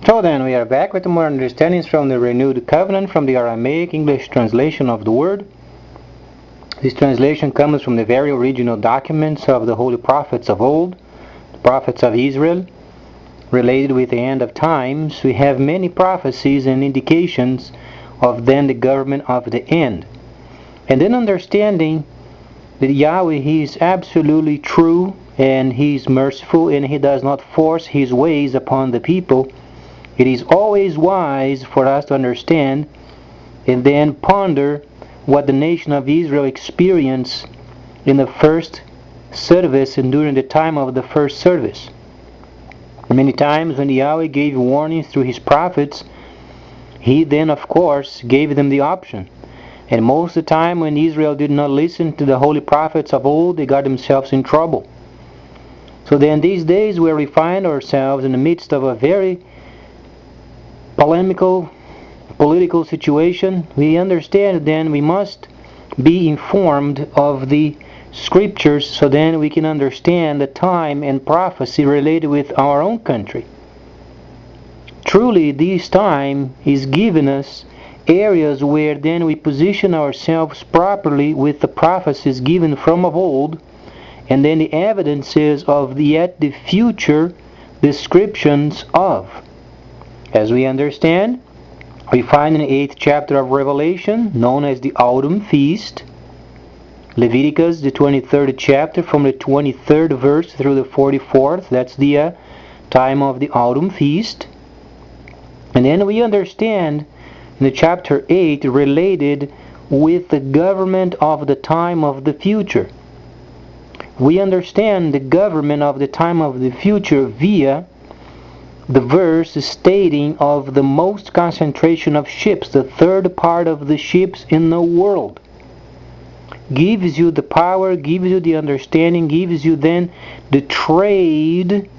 So then, we are back with more understandings from the Renewed Covenant from the Aramaic English translation of the Word. This translation comes from the very original documents of the holy prophets of old, the prophets of Israel. Related with the end of times, we have many prophecies and indications of then the government of the end. And then understanding that Yahweh, He is absolutely true, and He is merciful, and He does not force His ways upon the people. It is always wise for us to understand and then ponder what the nation of Israel experienced in the first service and during the time of the first service. Many times when Yahweh gave warnings through His prophets, He then of course gave them the option. And most of the time when Israel did not listen to the holy prophets of old, they got themselves in trouble. So then these days where we find ourselves in the midst of a very polemical, political situation, we understand then we must be informed of the scriptures so then we can understand the time and prophecy related with our own country. Truly, this time is given us areas where then we position ourselves properly with the prophecies given from of old, and then the evidences of yet the future descriptions of. As we understand, we find in the 8th chapter of Revelation, known as the Autumn Feast, Leviticus, the 23rd chapter, from the 23rd verse through the 44th, that's the time of the Autumn Feast. And then we understand in the chapter 8 related with the government of the time of the future. We understand the government of the time of the future via the verse stating of the most concentration of ships, the third part of the ships in the world. Gives you the power, gives you the understanding, gives you then the trade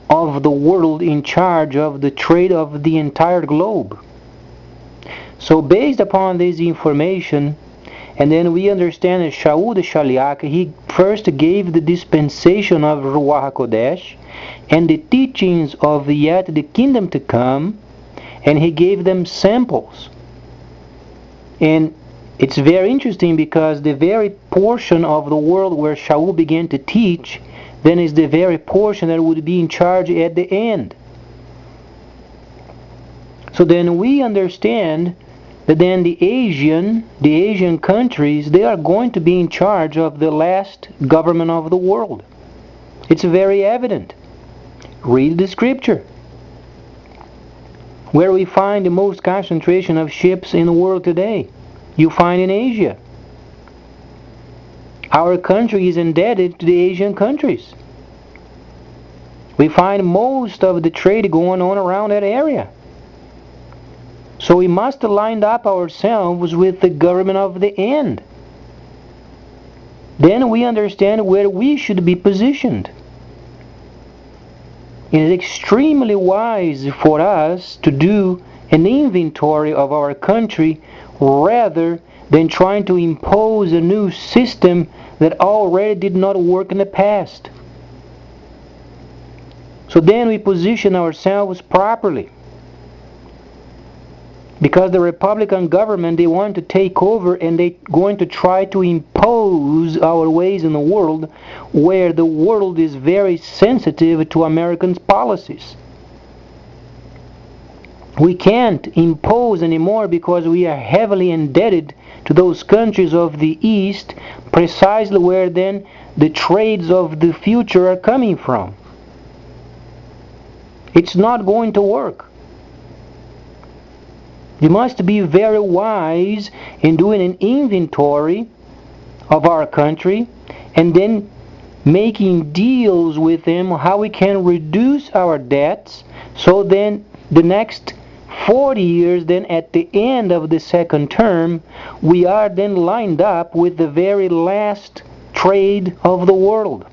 of the world in charge of the trade of the entire globe. So based upon this information, and then we understand that Shaul the Shaliach, he first gave the dispensation of Ruach HaKodesh and the teachings of yet the kingdom to come, and he gave them samples. And it's very interesting because the very portion of the world where Shaul began to teach then is the very portion that would be in charge at the end. So then we understand that then the Asian countries, they are going to be in charge of the last government of the world. It's very evident. Read the scripture. Where we find the most concentration of ships in the world today, you find in Asia. Our country is indebted to the Asian countries. We find most of the trade going on around that area. So we must line up ourselves with the government of the end. Then we understand where we should be positioned. It is extremely wise for us to do an inventory of our country rather than trying to impose a new system that already did not work in the past. So then we position ourselves properly. Because the Republican government, they want to take over and they're going to try to impose our ways in the world where the world is very sensitive to Americans' policies. We can't impose anymore because we are heavily indebted to those countries of the East, precisely where then the trades of the future are coming from. It's not going to work. You must be very wise in doing an inventory of our country and then making deals with them how we can reduce our debts so then the next 40 years then at the end of the second term we are then lined up with the very last trade of the world.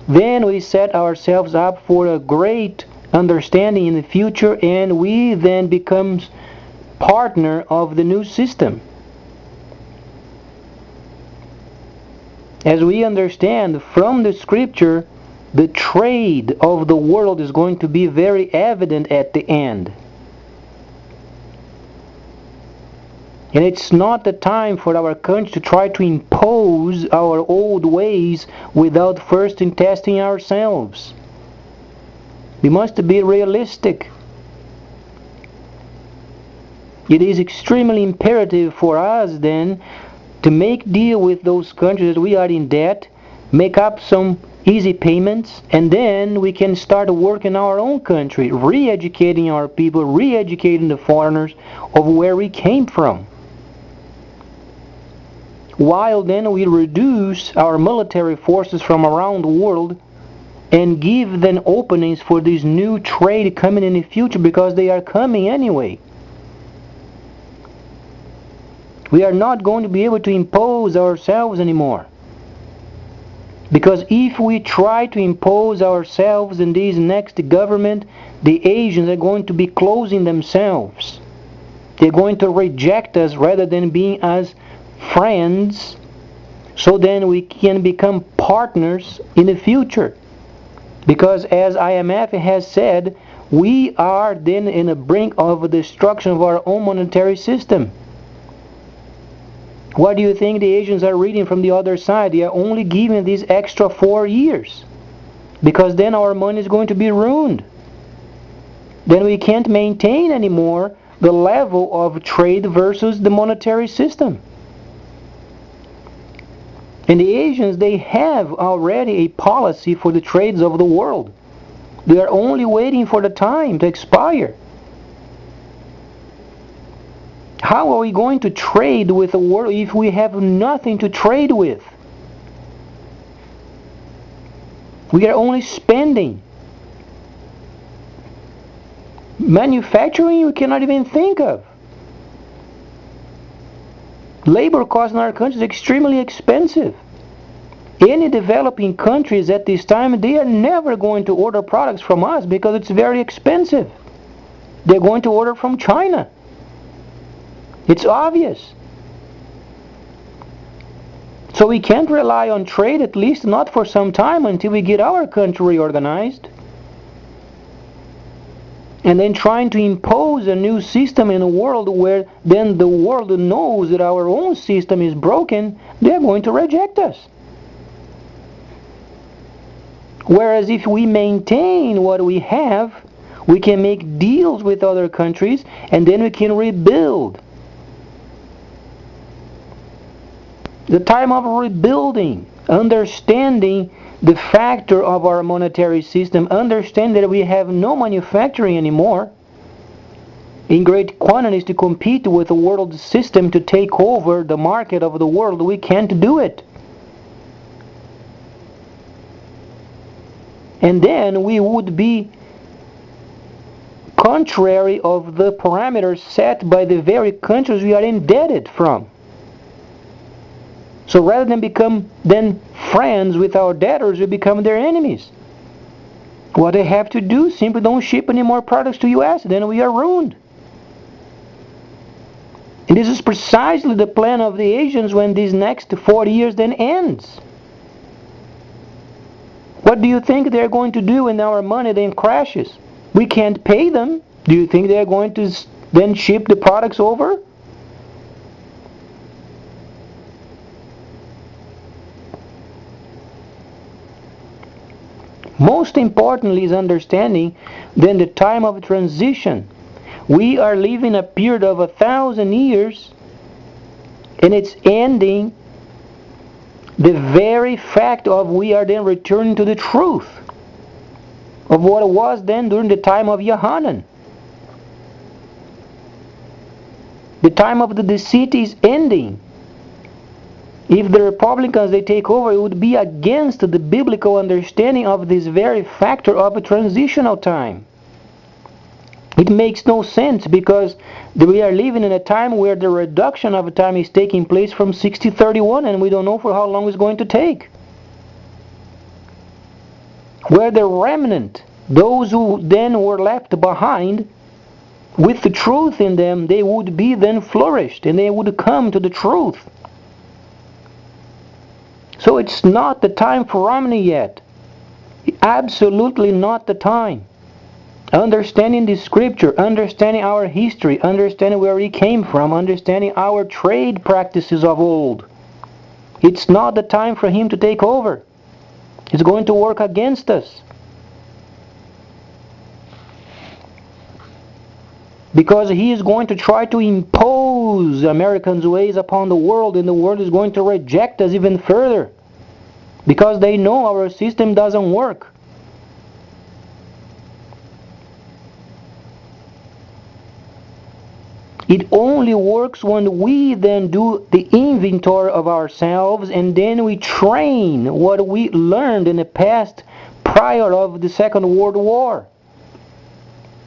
Then we set ourselves up for a great understanding in the future, and we then becomes partner of the new system. As we understand from the scripture the trade of the world is going to be very evident at the end. And it's not the time for our country to try to impose our old ways without first testing ourselves. We must be realistic. It is extremely imperative for us then to make deal with those countries that we are in debt, make up some easy payments, and then we can start work in our own country, re-educating our people, re-educating the foreigners of where we came from. While then we reduce our military forces from around the world and give them openings for this new trade coming in the future, because they are coming anyway. We are not going to be able to impose ourselves anymore. Because if we try to impose ourselves in this next government, the Asians are going to be closing themselves. They're going to reject us rather than being as friends, so then we can become partners in the future. Because as IMF has said, we are then in the brink of a destruction of our own monetary system. What do you think the Asians are reading from the other side? They are only giving these extra 4 years, because then our money is going to be ruined. Then we can't maintain anymore the level of trade versus the monetary system. And the Asians, they have already a policy for the trades of the world. They are only waiting for the time to expire. How are we going to trade with the world if we have nothing to trade with? We are only spending. Manufacturing, we cannot even think of. Labor costs in our country is extremely expensive. Any developing countries at this time, they are never going to order products from us because it's very expensive. They're going to order from China. It's obvious. So we can't rely on trade, at least not for some time, until we get our country reorganized. And then trying to impose a new system in a world where then the world knows that our own system is broken, they're going to reject us. Whereas if we maintain what we have, we can make deals with other countries, and then we can rebuild. The time of rebuilding, understanding the factor of our monetary system, understand that we have no manufacturing anymore in great quantities to compete with the world system to take over the market of the world. We can't do it. And then we would be contrary of the parameters set by the very countries we are indebted from. So rather than become then friends with our debtors, we become their enemies. What they have to do, simply don't ship any more products to US, then we are ruined. And this is precisely the plan of the Asians when these next 40 years then ends. What do you think they're going to do when our money then crashes? We can't pay them. Do you think they're going to then ship the products over? Most importantly is understanding then the time of transition. We are living a period of 1,000 years, and it's ending the very fact of we are then returning to the truth of what it was then during the time of Yohanan. The time of the deceit is ending. If the Republicans, they take over, it would be against the biblical understanding of this very factor of a transitional time. It makes no sense because we are living in a time where the reduction of time is taking place from 60-31, and we don't know for how long it's going to take. Where the remnant, those who then were left behind with the truth in them, they would be then flourished and they would come to the truth. So it's not the time for Romney yet. Absolutely not the time. Understanding the scripture, understanding our history, understanding where we came from, understanding our trade practices of old. It's not the time for him to take over. It's going to work against us. Because he is going to try to impose Americans' ways upon the world, and the world is going to reject us even further. Because they know our system doesn't work. It only works when we then do the inventory of ourselves, and then we train what we learned in the past prior of the Second World War.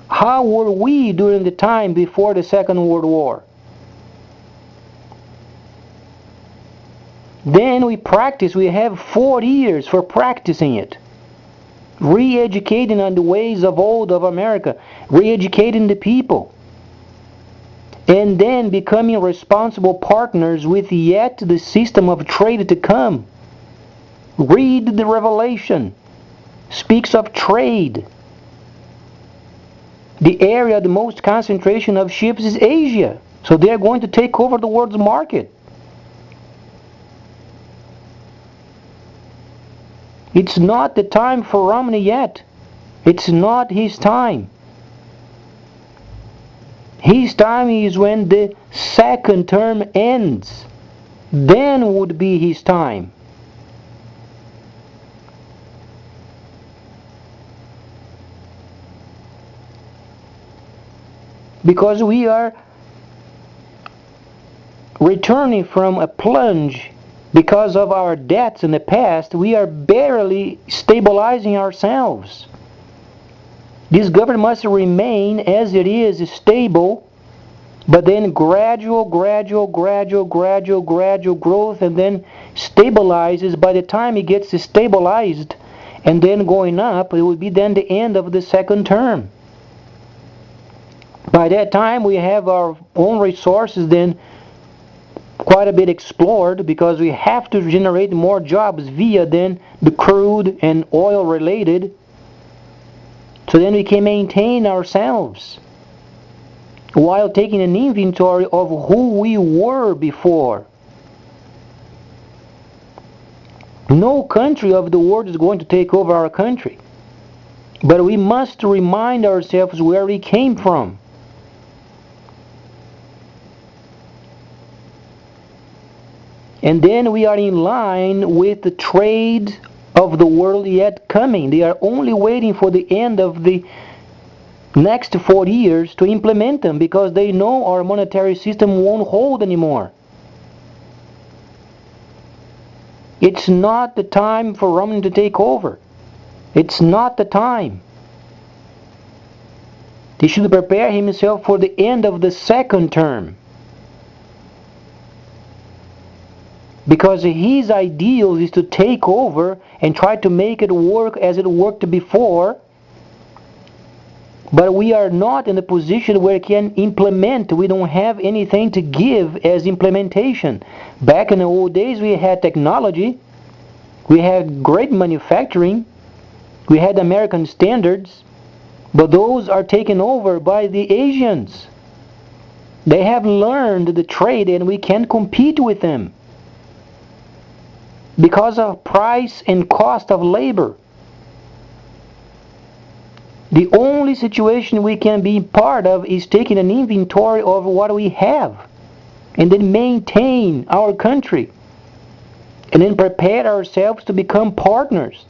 How were we during the time before the Second World War? Then we practice. We have 4 years for practicing it. Re-educating on the ways of old of America. Re-educating the people. And then becoming responsible partners with yet the system of trade to come. Read the Revelation. Speaks of trade. The area, the most concentration of ships is Asia. So they are going to take over the world's market. It's not the time for Romney yet. It's not his time. His time is when the second term ends. Then would be his time. Because we are returning from a plunge because of our debts in the past. We are barely stabilizing ourselves. This government must remain as it is, stable, but then gradual growth, and then stabilizes. By the time it gets stabilized and then going up, it will be then the end of the second term. By that time, we have our own resources then quite a bit explored, because we have to generate more jobs via then the crude and oil related, so then we can maintain ourselves while taking an inventory of who we were before. No country of the world is going to take over our country, but we must remind ourselves where we came from. And then we are in line with the trade of the world yet coming. They are only waiting for the end of the next 4 years to implement them, because they know our monetary system won't hold anymore. It's not the time for Romney to take over. It's not the time. He should prepare himself for the end of the second term. Because his ideal is to take over and try to make it work as it worked before. But we are not in a position where we can implement. We don't have anything to give as implementation. Back in the old days, we had technology. We had great manufacturing. We had American standards. But those are taken over by the Asians. They have learned the trade, and we can't compete with them because of price and cost of labor. The only situation we can be part of is taking an inventory of what we have, and then maintain our country, and then prepare ourselves to become partners,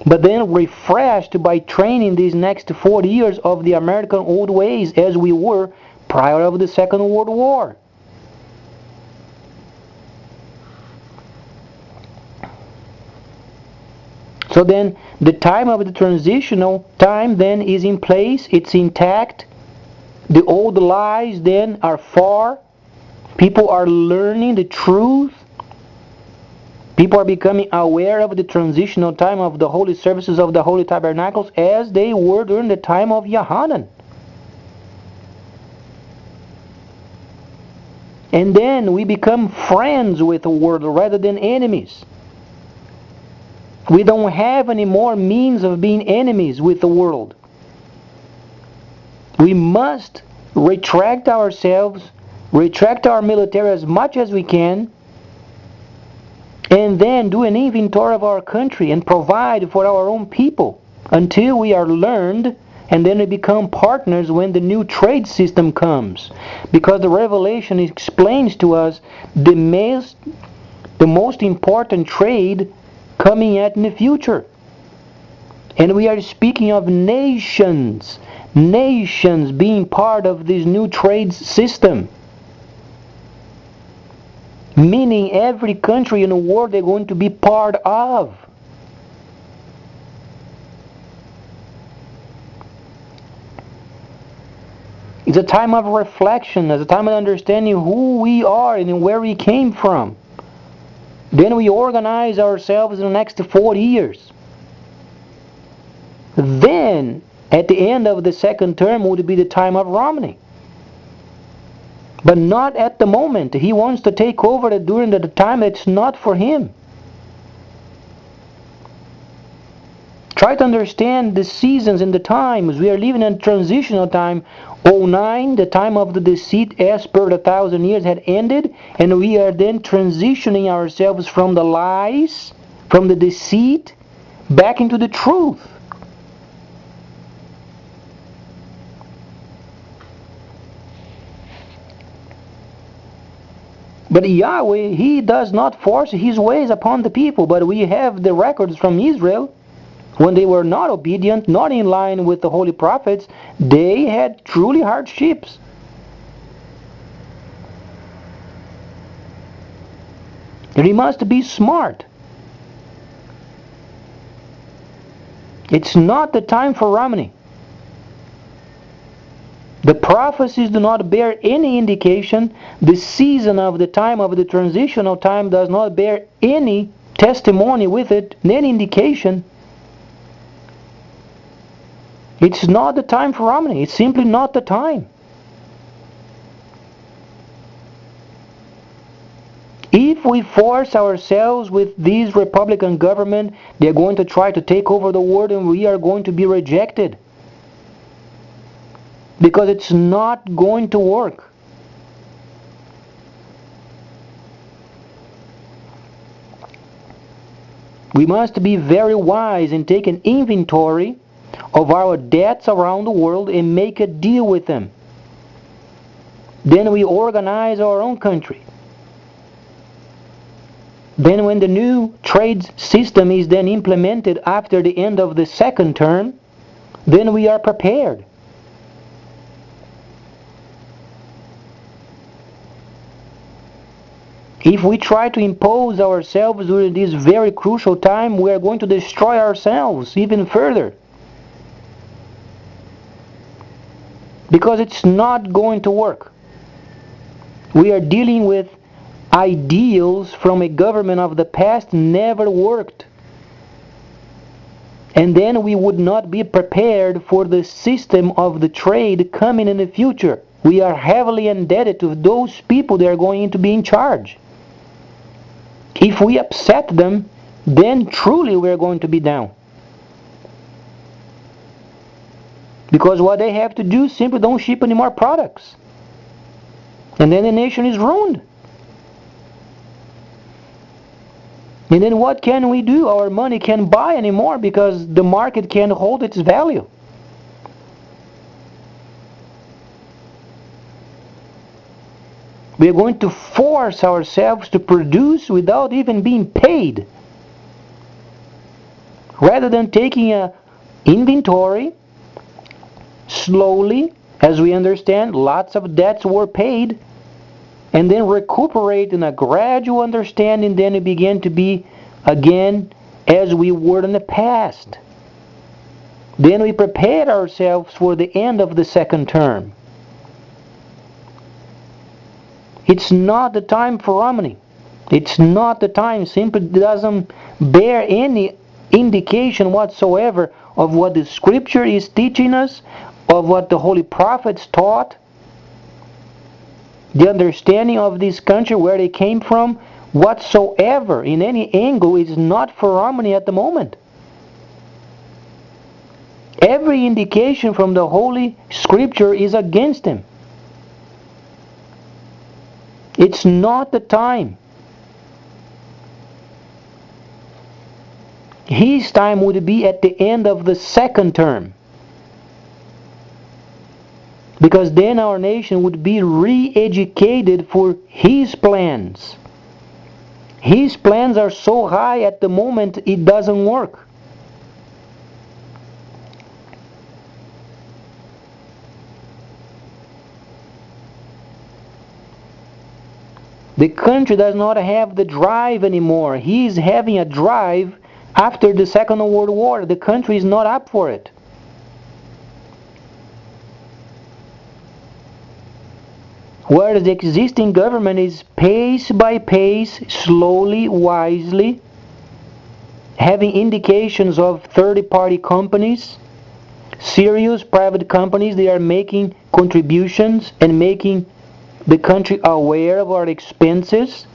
but then refreshed by training these next 40 years of the American old ways as we were prior of the Second World War. So then the time of the transitional time then is in place, it's intact. The old lies then are far. People are learning the truth. People are becoming aware of the transitional time of the holy services of the holy tabernacles as they were during the time of Yohanan. And then we become friends with the world rather than enemies. We don't have any more means of being enemies with the world. We must retract ourselves, retract our military as much as we can, and then do an inventory of our country and provide for our own people until we are learned, and then we become partners when the new trade system comes. Because the Revelation explains to us the most important trade coming out in the future. And we are speaking of nations being part of this new trade system. Meaning every country in the world they're going to be part of. It's a time of reflection, it's a time of understanding who we are and where we came from. Then we organize ourselves in the next 40 years. Then, at the end of the second term would be the time of Romney. But not at the moment. He wants to take over during the time that's not for him. Try to understand the seasons and the times. We are living in a transitional time. 09, the time of the deceit as per the 1,000 years had ended, and we are then transitioning ourselves from the lies, from the deceit, back into the truth. But Yahweh, He does not force His ways upon the people. But we have the records from Israel. When they were not obedient, not in line with the holy prophets, they had truly hardships. We must be smart. It's not the time for Romney. The prophecies do not bear any indication. The season of the time of the transitional time does not bear any testimony with it, any indication. It's not the time for Romney. It's simply not the time. If we force ourselves with this Republican government, they're going to try to take over the world and we are going to be rejected. Because it's not going to work. We must be very wise and take an inventory of our debts around the world and make a deal with them. Then we organize our own country. Then when the new trade system is then implemented after the end of the second term, then we are prepared. If we try to impose ourselves during this very crucial time, we are going to destroy ourselves even further. Because it's not going to work. We are dealing with ideals from a government of the past never worked. And then we would not be prepared for the system of the trade coming in the future. We are heavily indebted to those people that are going to be in charge. If we upset them, then truly we are going to be down. Because what they have to do simply don't ship any more products. And then the nation is ruined. And then what can we do? Our money can't buy anymore because the market can't hold its value. We are going to force ourselves to produce without even being paid. Rather than taking an inventory, slowly, as we understand, lots of debts were paid, and then recuperate in a gradual understanding, then we begin to be again as we were in the past. Then we prepared ourselves for the end of the second term. It's not the time for Romney. It's not the time. Simply doesn't bear any indication whatsoever of what the Scripture is teaching us, of what the Holy Prophets taught, the understanding of this country, where they came from, whatsoever in any angle is not for Romney at the moment. Every indication from the Holy Scripture is against him. It's not the time. His time would be at the end of the second term. Because then our nation would be re-educated for his plans. His plans are so high at the moment it doesn't work. The country does not have the drive anymore. He is having a drive after the Second World War. The country is not up for it. Whereas the existing government is pace by pace, slowly, wisely, having indications of third-party companies, serious private companies, they are making contributions and making the country aware of our expenses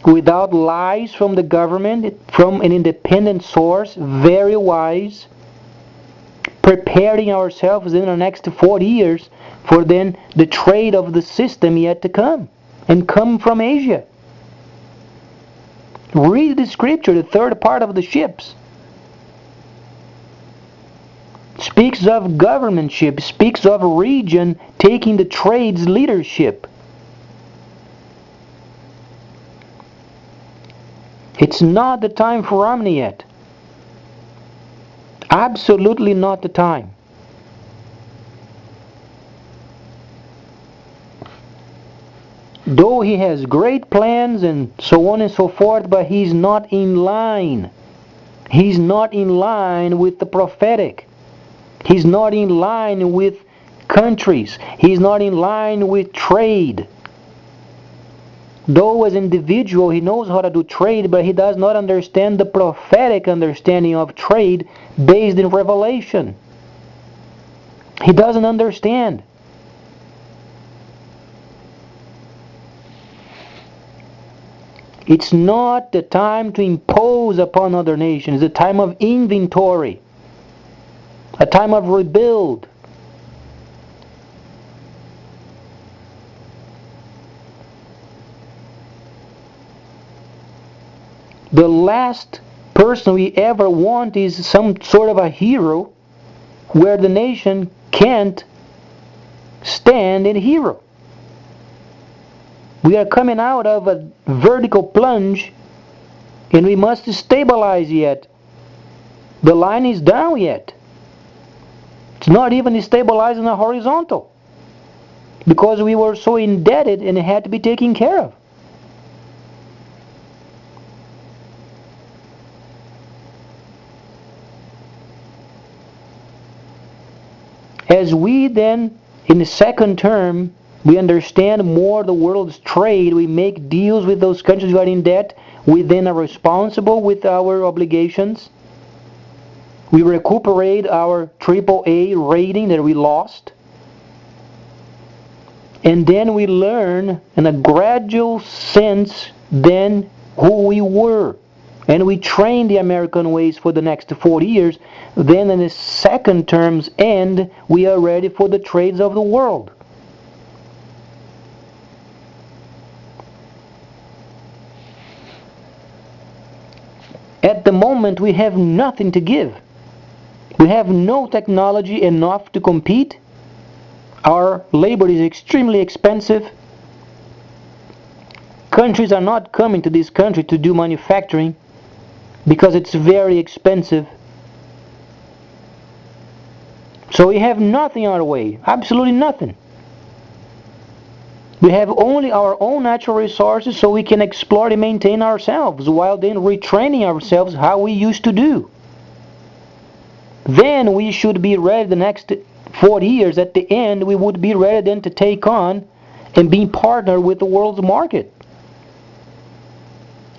without lies from the government, from an independent source, very wise, preparing ourselves in the next 40 years for then the trade of the system yet to come, and come from Asia. Read the scripture, the third part of the ships. Speaks of governmentship, speaks of a region taking the trade's leadership. It's not the time for Romney yet. Absolutely not the time. Though he has great plans and so on and so forth, but he's not in line. He's not in line with the prophetic. He's not in line with countries. He's not in line with trade. Though as an individual he knows how to do trade, but he does not understand the prophetic understanding of trade based in revelation. He doesn't understand. It's not the time to impose upon other nations. It's a time of inventory. A time of rebuild. The last person we ever want is some sort of a hero where the nation can't stand in hero. We are coming out of a vertical plunge and we must stabilize yet. The line is down yet. It's not even stabilizing the horizontal because we were so indebted and it had to be taken care of. As we then, in the second term, we understand more the world's trade, we make deals with those countries who are in debt, we then are responsible with our obligations. We recuperate our AAA rating that we lost. And then we learn in a gradual sense then who we were. And we train the American ways for the next 40 years. Then in the second term's end, we are ready for the trades of the world. At the moment, we have nothing to give. We have no technology enough to compete. Our labor is extremely expensive. Countries are not coming to this country to do manufacturing because it's very expensive. So we have nothing our way, absolutely nothing. We have only our own natural resources so we can explore and maintain ourselves while then retraining ourselves how we used to do. Then we should be ready the next 40 years. At the end, we would be ready then to take on and be partnered with the world's market.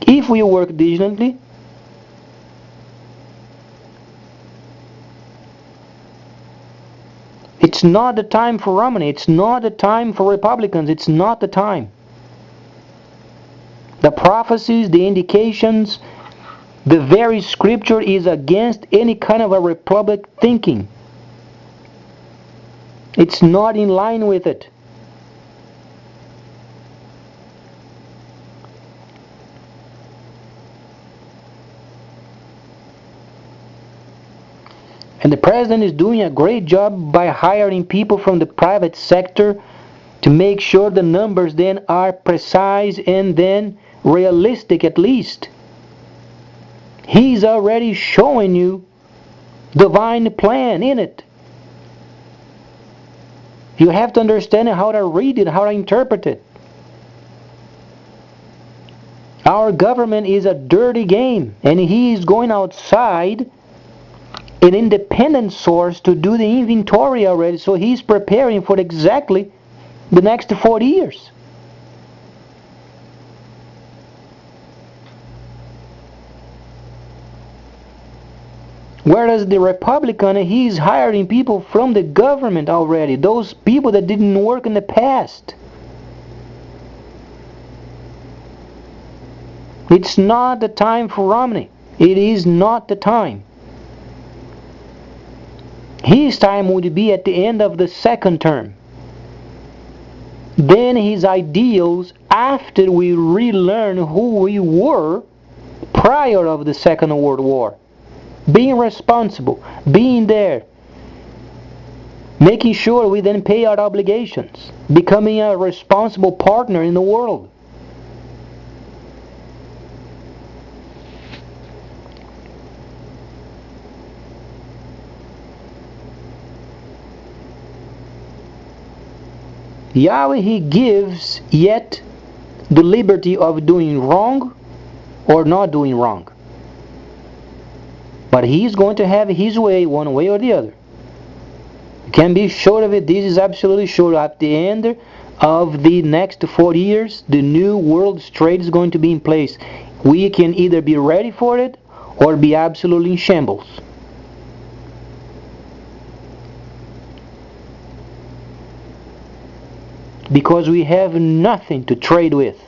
If we work diligently, it's not the time for Romney. It's not the time for Republicans. It's not the time. The prophecies, the indications, the very scripture is against any kind of a republic thinking. It's not in line with it. And the president is doing a great job by hiring people from the private sector to make sure the numbers then are precise and then realistic at least. He's already showing you divine plan in it. You have to understand how to read it, how to interpret it. Our government is a dirty game, and he is going outside an independent source to do the inventory already, so he's preparing for exactly the next 40 years. Whereas the Republican, he's hiring people from the government already, those people that didn't work in the past. It's not the time for Romney. It is not the time. His time would be at the end of the second term. Then his ideals, after we relearn who we were prior of the Second World War, being responsible, being there, making sure we then pay our obligations, becoming a responsible partner in the world. Yahweh, he gives yet the liberty of doing wrong or not doing wrong. But he's going to have his way, one way or the other. You can be sure of it. This is absolutely sure. At the end of the next 40 years, the new world trade is going to be in place. We can either be ready for it or be absolutely in shambles. Because we have nothing to trade with.